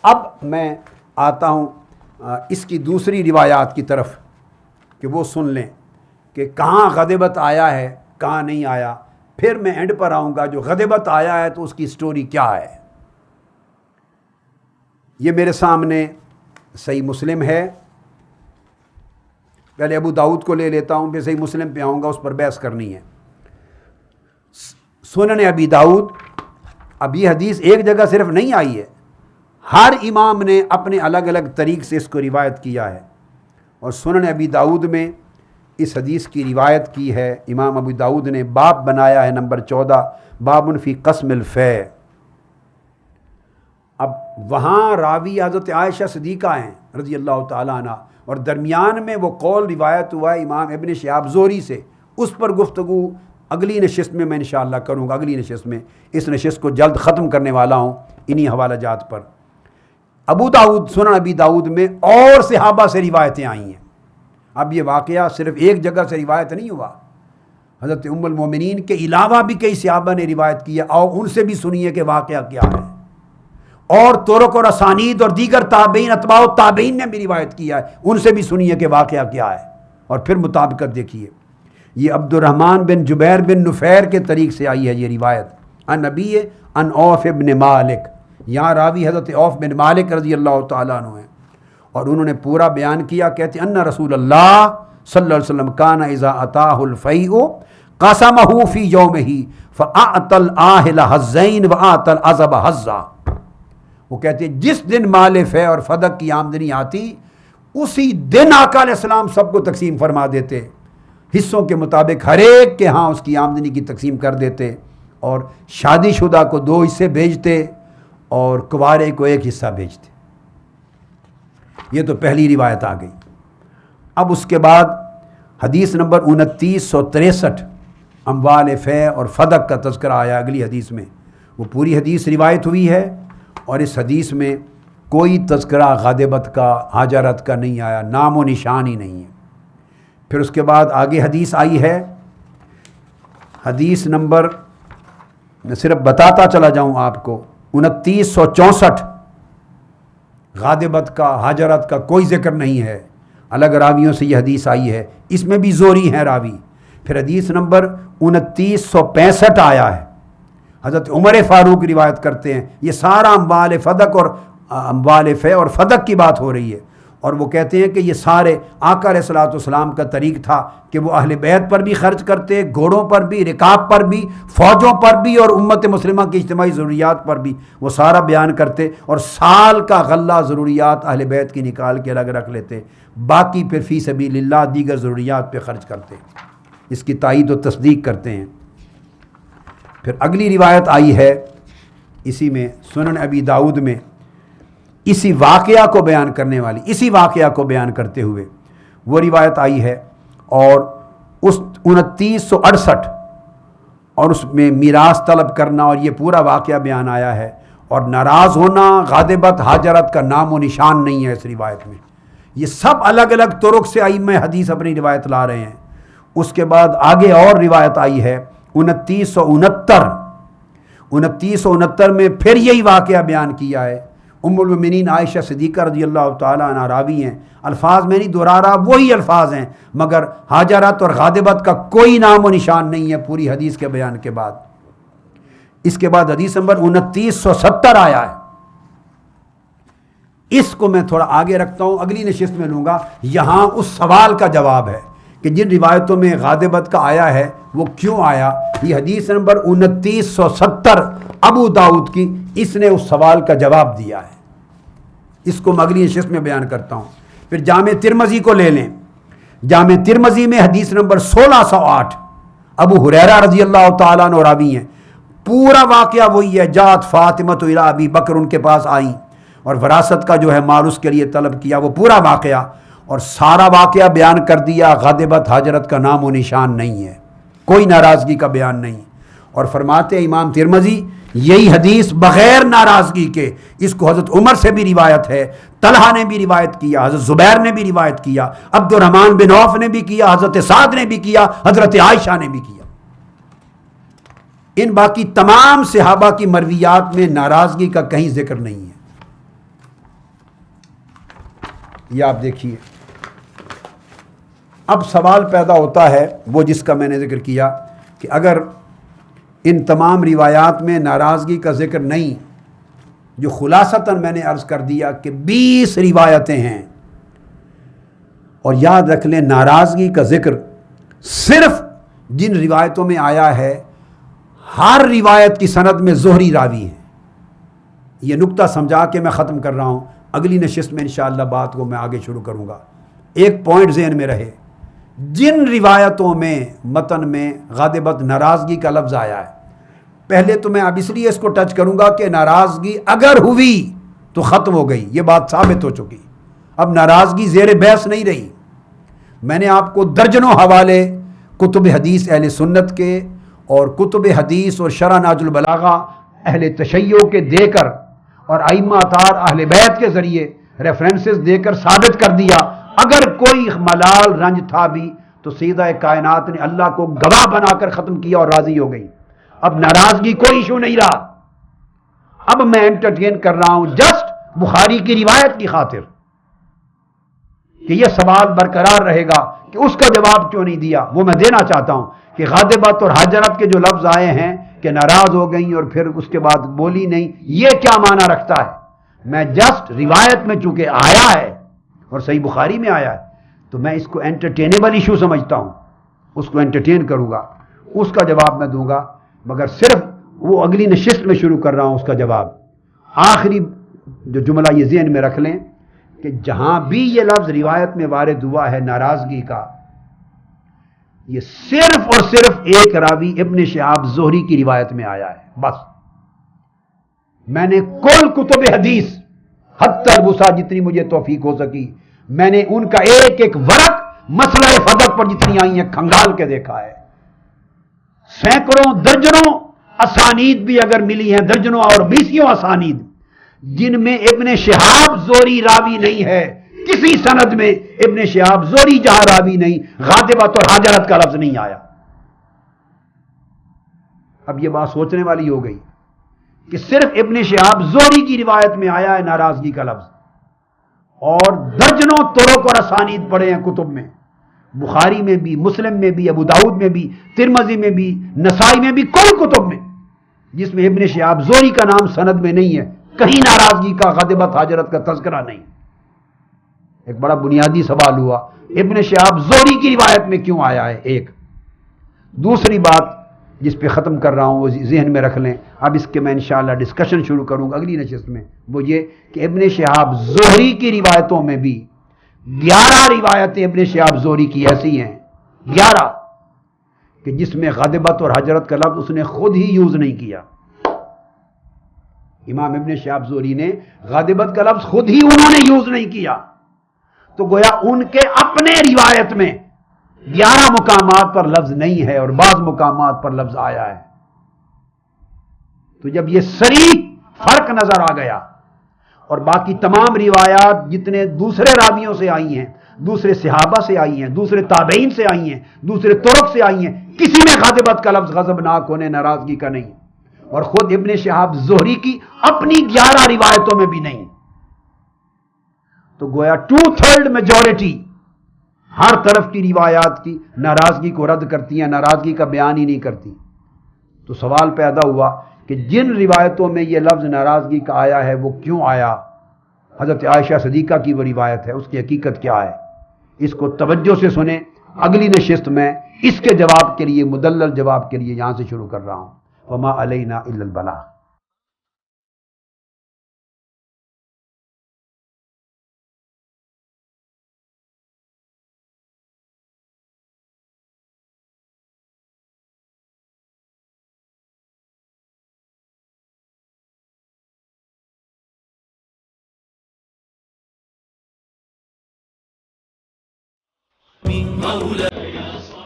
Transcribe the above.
اب میں آتا ہوں اس کی دوسری روایات کی طرف کہ وہ سن لیں کہ کہاں غضبت آیا ہے کہاں نہیں آیا. پھر میں اینڈ پر آؤں گا جو غضبت آیا ہے تو اس کی سٹوری کیا ہے. یہ میرے سامنے صحیح مسلم ہے. پہلے ابو داؤد کو لے لیتا ہوں، پھر صحیح مسلم پہ آؤں گا، اس پر بحث کرنی ہے. سنن ابی داؤد. اب یہ حدیث ایک جگہ صرف نہیں آئی ہے، ہر امام نے اپنے الگ الگ طریق سے اس کو روایت کیا ہے. اور سنن ابی داؤد میں اس حدیث کی روایت کی ہے امام ابو داؤد نے. باب بنایا ہے نمبر 14، باب فی قسم الفیع. اب وہاں راوی حضرت عائشہ صدیقہ ہیں رضی اللہ تعالیٰ عنہ، اور درمیان میں وہ قول روایت ہوا ہے امام ابن شہاب زہری سے. اس پر گفتگو اگلی نشست میں انشاءاللہ کروں گا. اگلی نشست میں، اس نشست کو جلد ختم کرنے والا ہوں انہی حوالہ جات پر. ابو داؤد، سنن ابی داؤد میں اور صحابہ سے روایتیں آئی ہیں. اب یہ واقعہ صرف ایک جگہ سے روایت نہیں ہوا، حضرت ام المومنین کے علاوہ بھی کئی صحابہ نے روایت کیا. اور ان سے بھی سنیے کہ واقعہ کیا ہے. اور طرق اور اسانید اور دیگر تابعین، اتباع التابعین نے بھی روایت کیا ہے، ان سے بھی سنیے کہ واقعہ کیا ہے. اور پھر مطابقت دیکھیے. یہ عبد الرحمن بن جبیر بن نفیر کے طریق سے آئی ہے یہ روایت. ان نبی ان اوف ابن مالک. یہاں راوی حضرت اوف بن مالک رضی اللہ تعالیٰ عنہ ہیں، اور انہوں نے پورا بیان کیا. کہتے ان رسول اللہ صلی اللہ علیہ وسلم کان اذا اتاہ الفیء قسمہ فی یومہ فاعطى الاہل حظین واعطى العزب حظا. وہ کہتے ہیں جس دن مال فے اور فدق کی آمدنی آتی اسی دن آقا علیہ السلام سب کو تقسیم فرما دیتے، حصوں کے مطابق ہر ایک کے ہاں اس کی آمدنی کی تقسیم کر دیتے، اور شادی شدہ کو 2 حصے بھیجتے اور کنوارے کو 1 حصہ بھیجتے. یہ تو پہلی روایت آ گئی. اب اس کے بعد حدیث نمبر 2963 اموال فے اور فدق کا تذکرہ آیا اگلی حدیث میں. وہ پوری حدیث روایت ہوئی ہے، اور اس حدیث میں کوئی تذکرہ غضبت کا، حاجرت کا نہیں آیا، نام و نشان ہی نہیں ہے. پھر اس کے بعد آگے حدیث آئی ہے، حدیث نمبر میں صرف بتاتا چلا جاؤں آپ کو، 2964. غاضبت کا، حاجرت کا کوئی ذکر نہیں ہے، الگ راویوں سے یہ حدیث آئی ہے، اس میں بھی زوری ہیں راوی. پھر حدیث نمبر 2965 آیا ہے، حضرت عمر فاروق روایت کرتے ہیں. یہ سارا اموال فدق اور اموال فے اور فدق کی بات ہو رہی ہے، اور وہ کہتے ہیں کہ یہ سارے آقا علیہ الصلوۃ والسلام کا طریق تھا کہ وہ اہل بیت پر بھی خرچ کرتے، گھوڑوں پر بھی، رکاب پر بھی، فوجوں پر بھی، اور امت مسلمہ کی اجتماعی ضروریات پر بھی وہ سارا بیان کرتے. اور سال کا غلہ ضروریات اہل بیت کی نکال کے الگ رکھ لیتے، باقی پھر فی سبیل اللہ دیگر ضروریات پہ خرچ کرتے. اس کی تائید و تصدیق کرتے ہیں. پھر اگلی روایت آئی ہے اسی میں سنن ابی داؤد میں، اسی واقعہ کو بیان کرنے والی، اسی واقعہ کو بیان کرتے ہوئے وہ روایت آئی ہے. اور اس 2968 اور اس میں میراث طلب کرنا اور یہ پورا واقعہ بیان آیا ہے. اور ناراض ہونا، غاضبت، حاجرت کا نام و نشان نہیں ہے اس روایت میں. یہ سب الگ الگ طرق سے ائمہ حدیث اپنی روایت لا رہے ہیں. اس کے بعد آگے اور روایت آئی ہے 2969 میں پھر یہی واقعہ بیان کیا ہے. ام المؤمنین عائشہ صدیقہ رضی اللہ تعالیٰ عنہ راوی ہیں. الفاظ میں نہیں دہرا رہا، وہی الفاظ ہیں، مگر حاجرت اور غاضبت کا کوئی نام و نشان نہیں ہے پوری حدیث کے بیان کے بعد. اس کے بعد حدیث نمبر 2970 آیا ہے. اس کو میں تھوڑا آگے رکھتا ہوں، اگلی نشست میں لوں گا. یہاں اس سوال کا جواب ہے کہ جن روایتوں میں غاضبت کا آیا ہے وہ کیوں آیا. یہ حدیث نمبر 2970 ابو داؤد کی، اس نے اس سوال کا جواب دیا ہے. اس کو میں اگلی نشست میں بیان کرتا ہوں. پھر جامع ترمذی کو لے لیں. جامع ترمذی میں حدیث نمبر 1608 ابو ہریرہ رضی اللہ تعالیٰ عنہ راوی ہیں. پورا واقعہ وہی ہے. جات فاطمۃ الی ابی بکر، ان کے پاس آئیں اور وراثت کا جو ہے مال اس کے لیے طلب کیا. وہ پورا واقعہ اور سارا واقعہ بیان کر دیا. غاضبت، حاجرت کا نام و نشان نہیں ہے، کوئی ناراضگی کا بیان نہیں. اور فرماتے امام ترمذی یہی حدیث بغیر ناراضگی کے، اس کو حضرت عمر سے بھی روایت ہے، طلحہ نے بھی روایت کیا، حضرت زبیر نے بھی روایت کیا، عبد الرحمن بن عوف نے بھی کیا، حضرت سعد نے بھی کیا، حضرت عائشہ نے بھی کیا. ان باقی تمام صحابہ کی مرویات میں ناراضگی کا کہیں ذکر نہیں ہے. یہ آپ دیکھیے. اب سوال پیدا ہوتا ہے وہ جس کا میں نے ذکر کیا کہ اگر ان تمام روایات میں ناراضگی کا ذکر نہیں، جو خلاصتاً میں نے عرض کر دیا کہ 20 روایتیں ہیں، اور یاد رکھ لیں ناراضگی کا ذکر صرف جن روایتوں میں آیا ہے ہر روایت کی سند میں زہری راوی ہیں. یہ نقطہ سمجھا کے میں ختم کر رہا ہوں، اگلی نشست میں انشاءاللہ بات کو میں آگے شروع کروں گا. ایک پوائنٹ ذہن میں رہے، جن روایتوں میں متن میں غاضبت ناراضگی کا لفظ آیا ہے، پہلے تو میں اب اس لیے اس کو ٹچ کروں گا کہ ناراضگی اگر ہوئی تو ختم ہو گئی، یہ بات ثابت ہو چکی. اب ناراضگی زیر بحث نہیں رہی. میں نے آپ کو درجنوں حوالے کتب حدیث اہل سنت کے اور کتب حدیث اور شرح ناج البلاغہ اہل تشیع کے دے کر اور ائمہ اطہار اہل بیت کے ذریعے ریفرنسز دے کر ثابت کر دیا، اگر کوئی ملال رنج تھا بھی تو سیدہ کائنات نے اللہ کو گواہ بنا کر ختم کیا اور راضی ہو گئی. اب ناراضگی کوئی ایشو نہیں رہا. اب میں انٹرٹین کر رہا ہوں جسٹ بخاری کی روایت کی خاطر کہ یہ سوال برقرار رہے گا کہ اس کا جواب کیوں نہیں دیا. وہ میں دینا چاہتا ہوں کہ غاضبت اور حجرت کے جو لفظ آئے ہیں کہ ناراض ہو گئیں اور پھر اس کے بعد بولی نہیں، یہ کیا معنی رکھتا ہے. میں جسٹ روایت میں چونکہ آیا ہے اور صحیح بخاری میں آیا ہے تو میں اس کو انٹرٹینیبل ایشو سمجھتا ہوں، اس کو انٹرٹین کروں گا، اس کا جواب میں دوں گا. مگر صرف وہ اگلی نشست میں شروع کر رہا ہوں اس کا جواب. آخری جو جملہ یہ ذہن میں رکھ لیں کہ جہاں بھی یہ لفظ روایت میں وارد ہوا ہے ناراضگی کا، یہ صرف اور صرف ایک راوی ابن شہاب زہری کی روایت میں آیا ہے بس. میں نے کل کتب حدیث حتی الوسع جتنی مجھے توفیق ہو سکی میں نے ان کا ایک ایک ورق مسئلہ فضل پر جتنی آئی ہیں کھنگال کے دیکھا ہے. سینکڑوں درجنوں اسانید بھی اگر ملی ہیں، درجنوں اور بیسیوں اسانید جن میں ابن شہاب زہری راوی نہیں ہے. کسی سند میں ابن شہاب زہری جہاں راوی نہیں، غاضبت اور حجرت کا لفظ نہیں آیا. اب یہ بات سوچنے والی ہو گئی کہ صرف ابن شہاب زہری کی روایت میں آیا ہے ناراضگی کا لفظ، اور درجنوں طرق اور اسانید پڑے ہیں کتب میں، بخاری میں بھی، مسلم میں بھی، ابو داؤد میں بھی، ترمذی میں بھی، نسائی میں بھی، کل کتب میں جس میں ابن شہاب زہری کا نام سند میں نہیں ہے، کہیں ناراضگی کا غاضبت حجرت کا تذکرہ نہیں. ایک بڑا بنیادی سوال ہوا ابن شہاب زہری کی روایت میں کیوں آیا ہے. ایک دوسری بات جس پہ ختم کر رہا ہوں وہ ذہن میں رکھ لیں، اب اس کے میں انشاءاللہ ڈسکشن شروع کروں گا اگلی نشست میں، وہ یہ کہ ابن شہاب زہری کی روایتوں میں بھی 11 روایتیں ابن شہاب زہری کی ایسی ہیں، 11 کہ جس میں غاضبت اور حجرت کا لفظ اس نے خود ہی یوز نہیں کیا. امام ابن شہاب زہری نے غاضبت کا لفظ خود ہی انہوں نے یوز نہیں کیا. تو گویا ان کے اپنے روایت میں 11 مقامات پر لفظ نہیں ہے اور بعض مقامات پر لفظ آیا ہے. تو جب یہ صریح فرق نظر آ گیا اور باقی تمام روایات جتنے دوسرے راویوں سے آئی ہیں، دوسرے صحابہ سے آئی ہیں، دوسرے تابعین سے آئی ہیں، دوسرے طرق سے آئی ہیں، کسی میں غاضبت کا لفظ غضبناک ہونے ناراضگی کا نہیں، اور خود ابن شہاب زہری کی اپنی 11 روایتوں میں بھی نہیں. تو گویا 2/3 میجورٹی ہر طرف کی روایات کی ناراضگی کو رد کرتی ہیں، ناراضگی کا بیان ہی نہیں کرتی. تو سوال پیدا ہوا کہ جن روایتوں میں یہ لفظ ناراضگی کا آیا ہے وہ کیوں آیا. حضرت عائشہ صدیقہ کی وہ روایت ہے، اس کی حقیقت کیا ہے. اس کو توجہ سے سنیں، اگلی نشست میں اس کے جواب کے لیے، مدلل جواب کے لیے یہاں سے شروع کر رہا ہوں. وما علینا الا البلاغ. مولاي